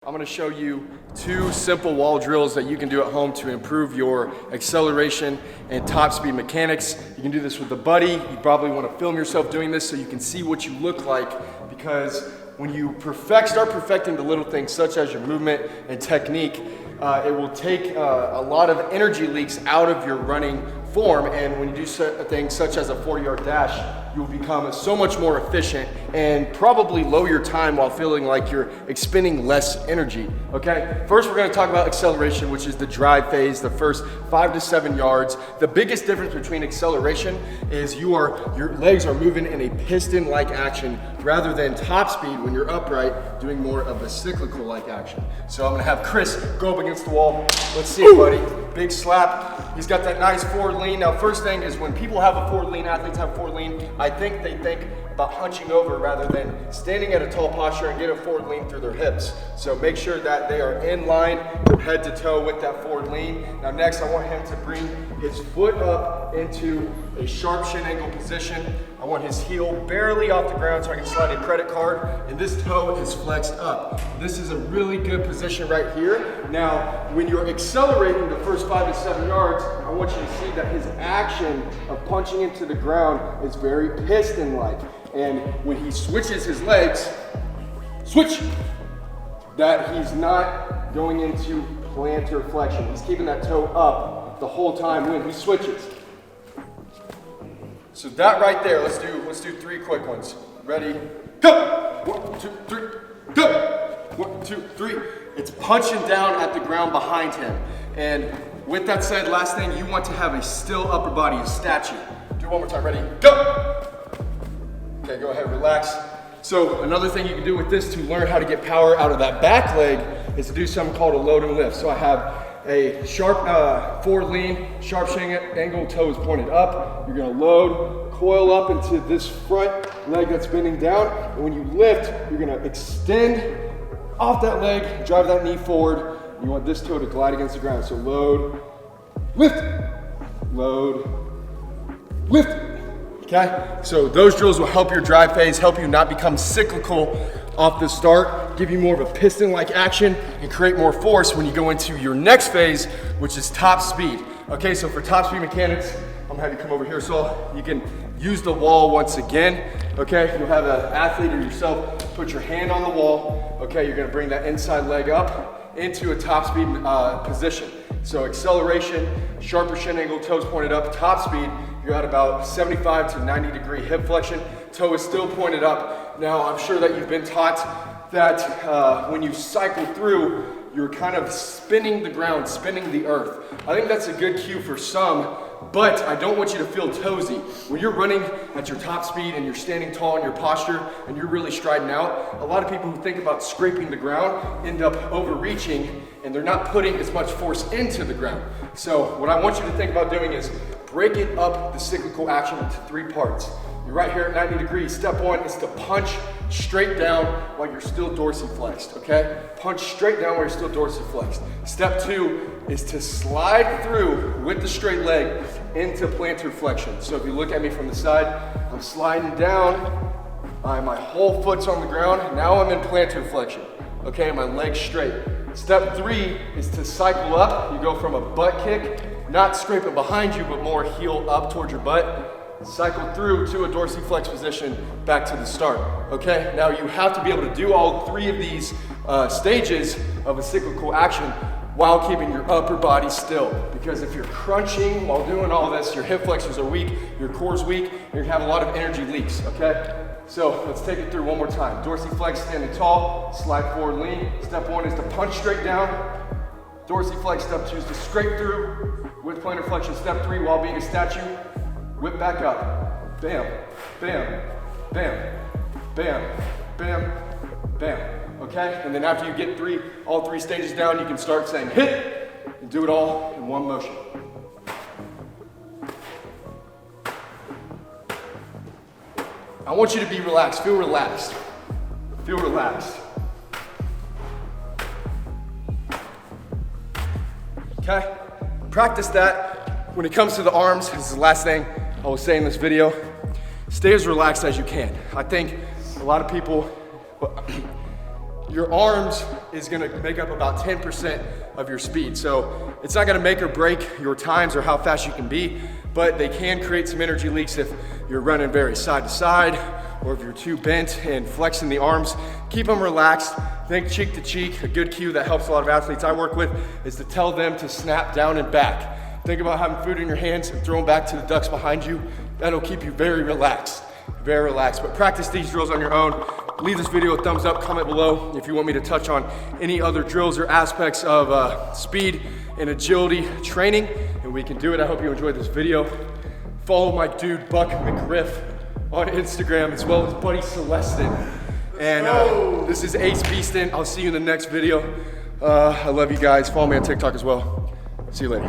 I'm going to show you two simple wall drills that you can do at home to improve your acceleration and top speed mechanics. You can do this with a buddy. You probably want to film yourself doing this so you can see what you look like, because when you start perfecting the little things such as your movement and technique, it will take a lot of energy leaks out of your running form, and when you do things such as a 40-yard dash, you'll become so much more efficient and probably lower your time while feeling like you're expending less energy, okay? First, we're gonna talk about acceleration, which is the drive phase, the first 5 to 7 yards. The biggest difference between acceleration is your legs are moving in a piston-like action rather than top speed when you're upright, doing more of a cyclical-like action. So I'm gonna have Chris go up against the wall. Let's see it, buddy. Big slap. He's got that nice forward lean. Now, first thing is when people have a forward lean, athletes have forward lean, I think they think about hunching over rather than standing at a tall posture and get a forward lean through their hips. So make sure that they are in line from head to toe with that forward lean. Now next, I want him to bring his foot up into a sharp shin angle position. I want his heel barely off the ground so I can slide a credit card, and this toe is flexed up. This is a really good position right here. Now, when you're accelerating the first 5 to 7 yards, I want you to see that his action of punching into the ground is very piston-like. And when he switches his legs, that he's not going into plantar flexion. He's keeping that toe up the whole time when he switches. So that right there, let's do 3 quick ones. Ready? Go! 1, 2, 3, go! 1, 2, 3. It's punching down at the ground behind him. And with that said, last thing, you want to have a still upper body, a statue. Do it one more time. Ready? Go! Okay, go ahead, relax. So another thing you can do with this to learn how to get power out of that back leg is to do something called a load and lift. So I have a sharp forward lean, sharp shin angle, toes pointed up. You're gonna load, coil up into this front leg that's bending down. And when you lift, you're gonna extend off that leg, drive that knee forward. You want this toe to glide against the ground. So load, lift, load, lift. Okay, so those drills will help your drive phase, help you not become cyclical off the start, give you more of a piston-like action, and create more force when you go into your next phase, which is top speed. Okay, so for top speed mechanics, I'm gonna have you come over here so you can use the wall once again. Okay, you'll have an athlete or yourself put your hand on the wall. Okay, you're gonna bring that inside leg up into a top speed position. So acceleration, sharper shin angle, toes pointed up, top speed, you're at about 75 to 90 degree hip flexion. Toe is still pointed up. Now, I'm sure that you've been taught that when you cycle through, you're kind of spinning the ground, spinning the earth. I think that's a good cue for some, but I don't want you to feel toesy. When you're running at your top speed and you're standing tall in your posture and you're really striding out, a lot of people who think about scraping the ground end up overreaching and they're not putting as much force into the ground. So what I want you to think about doing is breaking up the cyclical action into 3 parts. You're right here at 90 degrees. Step 1 is to punch straight down while you're still dorsiflexed, okay? Punch straight down while you're still dorsiflexed. Step 2 is to slide through with the straight leg into plantar flexion. So if you look at me from the side, I'm sliding down, my whole foot's on the ground. Now I'm in plantar flexion, okay? My leg's straight. Step 3 is to cycle up. You go from a butt kick, not scrape it behind you, but more heel up towards your butt. Cycle through to a dorsiflex position back to the start, okay? Now you have to be able to do all 3 of these stages of a cyclical action while keeping your upper body still. Because if you're crunching while doing all this, your hip flexors are weak, your core's weak, and you're gonna have a lot of energy leaks, okay? So let's take it through one more time. Dorsiflex, standing tall, slide forward, lean. Step 1 is to punch straight down. Dorsiflex, step 2 is to scrape through with plantar flexion. Step 3, while being a statue, whip back up. Bam, bam, bam, bam, bam, bam. Okay? And then after you get all 3 stages down, you can start saying hit and do it all in one motion. I want you to be relaxed. Feel relaxed. Feel relaxed. Okay? Practice that. When it comes to the arms, this is the last thing I will say in this video. Stay as relaxed as you can. I think a lot of people, your arms is gonna make up about 10% of your speed. So it's not gonna make or break your times or how fast you can be, but they can create some energy leaks if you're running very side to side, or if you're too bent and flexing the arms. Keep them relaxed, think cheek to cheek. A good cue that helps a lot of athletes I work with is to tell them to snap down and back. Think about having food in your hands and throwing back to the ducks behind you. That'll keep you very relaxed, very relaxed. But practice these drills on your own. Leave this video a thumbs up, comment below if you want me to touch on any other drills or aspects of speed and agility training, and we can do it. I hope you enjoyed this video. Follow my dude, Buck McGriff, on Instagram, as well as Buddy Celestin. And this is Ace Beastin. I'll see you in the next video. I love you guys. Follow me on TikTok as well. See you later.